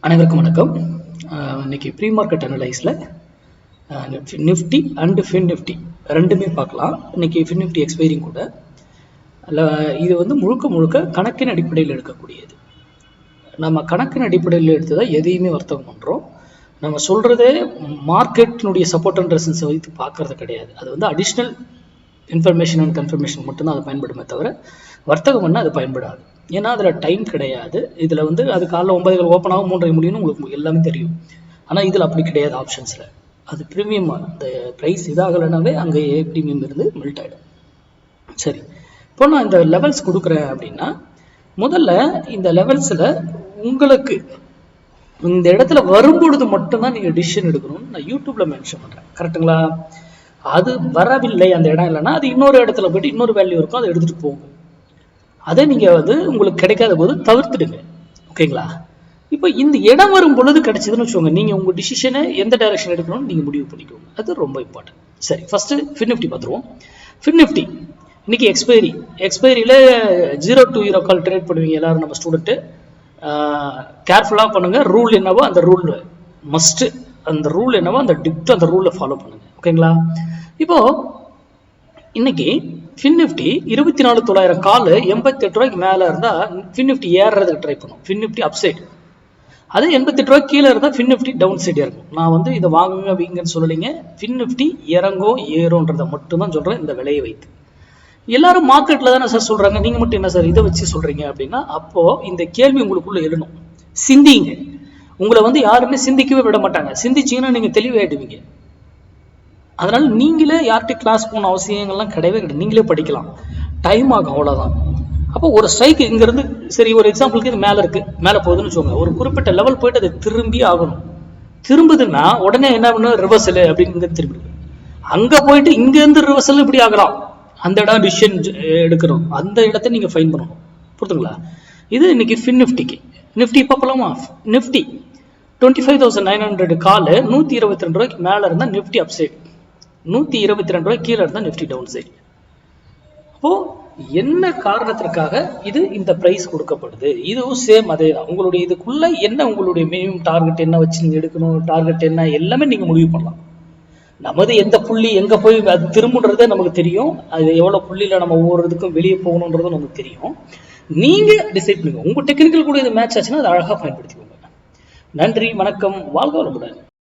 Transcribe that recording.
அனைவருக்கும் வணக்கம். இன்னைக்கு ப்ரீ மார்க்கெட் அனலைஸில் நிஃப்டி அண்டு ஃபின் நிஃப்டி ரெண்டுமே பார்க்கலாம். இன்னைக்கு ஃபின் நிஃப்டி எக்ஸ்பைரிங் கூட இது முழுக்க முழுக்க கணக்கின் அடிப்படையில் எடுக்கக்கூடியது. நம்ம கணக்கின் அடிப்படையில் எடுத்து தான் எதையுமே வர்த்தகம் பண்ணுறோம். நம்ம சொல்கிறதே மார்க்கெட்டினுடைய சப்போர்ட் அண்ட் ரெசிஸ்டன்ஸை வைத்து பார்க்கறது கிடையாது. அது அடிஷ்னல் இன்ஃபர்மேஷன் அண்ட் கன்ஃபர்மேஷன் மட்டும்தான் அது பயன்படுமே தவிர வர்த்தகம் பண்ணால் அது பயன்படாது. ஏன்னா அதில் டைம் கிடையாது. இதில் அது காலைல 9 ஓப்பன் ஆகும் 3:30 முடியும்னு உங்களுக்கு எல்லாமே தெரியும். ஆனால் இதில் அப்படி கிடையாது. ஆப்ஷன்ஸில் அது ப்ரீமியம், அந்த ப்ரைஸ் இதாகலைனாவே அங்கே ப்ரீமியம் இருந்து மெல்ட் ஆகிடும். சரி, இப்போ நான் இந்த லெவல்ஸ் கொடுக்குறேன் அப்படின்னா முதல்ல இந்த லெவல்ஸில் உங்களுக்கு இந்த இடத்துல வரும்பொழுது மட்டும்தான் நீங்கள் டிசிஷன் எடுக்கணும்னு நான் யூடியூப்பில் மென்ஷன் பண்ணுறேன். கரெக்டுங்களா? அது வரவில்லை, அந்த இடம் இல்லைன்னா அது இன்னொரு இடத்துல போய்ட்டு இன்னொரு வேல்யூ இருக்கும், அதை எடுத்துகிட்டு போகும். அதை நீங்கள் உங்களுக்கு கிடைக்காத போது தவிர்த்துடுங்க. ஓகேங்களா? இப்போ இந்த இடம் வரும் பொழுது கிடைச்சதுன்னு வச்சுக்கோங்க, நீங்கள் உங்கள் டிசிஷனை எந்த டைரக்ஷன் எடுக்கணும்னு நீங்கள் முடிவு பண்ணிக்கோங்க. அது ரொம்ப இம்பார்ட்டன்ட். சரி, ஃபஸ்ட்டு ஃபின் நிஃப்டி பார்த்துருவோம். ஃபின் நிஃப்டி இன்னைக்கு எக்ஸ்பைரியில் 0 to 0 கால் ட்ரேட் பண்ணுவீங்க எல்லாரும். நம்ம ஸ்டூடெண்ட்டு கேர்ஃபுல்லாக பண்ணுங்கள். ரூல் என்னவோ அந்த ரூல் மஸ்ட்டு, அந்த ரூல் என்னவோ அந்த டிப்ட் அந்த ரூலை ஃபாலோ பண்ணுங்கள். ஓகேங்களா? இப்போது இன்னைக்கு ஃபின் நிஃப்டி 24,900 கால் 88 ரூபாய்க்கு மேலே இருந்தால் ஃபின் நிஃப்டி ஏறுறதுக்கு ட்ரை பண்ணும். ஃபின் நிஃப்டி அப் சைடு. அதே 88 ரூபாய்க்கு கீழே இருந்தால் ஃபின் நிஃப்டி டவுன் சைடு இறங்கும். நான் இதை வாங்குங்க வீங்கன்னு சொல்லலைங்க. ஃபின் நிஃப்டி இறங்கும் ஏறும்ன்றதை மட்டும்தான் சொல்கிறேன். இந்த விலையை வைத்து எல்லாரும் மார்க்கெட்டில் தானே சார் சொல்கிறாங்க, நீங்கள் மட்டும் என்ன சார் இதை வச்சு சொல்கிறீங்க அப்படின்னா, அப்போது இந்த கேள்வி உங்களுக்குள்ளே எழுணும். சிந்திங்க. உங்களை யாருமே சிந்திக்கவே விட மாட்டாங்க. சிந்திச்சிங்கன்னா நீங்கள் தெளிவாயிடுவீங்க. அதனால நீங்களே யார்கிட்ட கிளாஸ் போன அவசியங்கள்லாம் கிடையவே கிடையாது. நீங்களே படிக்கலாம். டைம் ஆகும், அவ்வளோதான். அப்போ ஒரு ஸ்ட்ரைக் இங்கேருந்து, சரி ஒரு எக்ஸாம்பிளுக்கு இது மேலே இருக்குது, மேலே போகுதுன்னு வச்சுக்கோங்க. ஒரு குறிப்பிட்ட லெவல் போயிட்டு அது திரும்பி ஆகணும். திரும்புதுன்னா உடனே என்ன பண்ணணும், ரிவர்சல் அப்படின்னு திரும்பி அங்கே போயிட்டு இங்கேருந்து ரிவர்சல் இப்படி ஆகலாம். அந்த இடம் டிசிஷன் எடுக்கணும். அந்த இடத்த நீங்கள் ஃபைன் பண்ணணும். புரியுதுங்களா? இது இன்னைக்கு ஃபின் நிஃப்டிக்கு. நிஃப்டி இப்போ போகலாமா? நிஃப்டி 25,900 கால் 122 ரூபாய்க்கு மேலே இருந்தால் நிஃப்டி அப் சைடு, 122 ரூபாய்க்கு கீழே இருந்தால் நிஃப்டி டவுன் சைடு. அப்போ என்ன காரணத்திற்காக இது இந்த பிரைஸ் கொடுக்கப்படுது? இதுவும் சேம் அதே தான். உங்களுடைய இதுக்குள்ள என்ன, உங்களுடைய மினிமம் டார்கெட் என்ன வச்சு நீங்க எடுக்கணும், டார்கெட் என்ன, எல்லாமே நீங்க முடிவு பண்ணலாம். நமது எந்த புள்ளி எங்க போய் அது திரும்புன்றதே நமக்கு தெரியும். அது எவ்வளவு புள்ளியில நம்ம ஒவ்வொருக்கும் வெளியே போகணுன்றதும் நமக்கு தெரியும். நீங்க டிசைட் பண்ணுங்க. உங்க டெக்னிக்கல் கூட இது மேட்ச் ஆச்சுன்னா அதை அழகா பயன்படுத்திக்கோங்க. நன்றி, வணக்கம், வாழ்க வளமுடன்.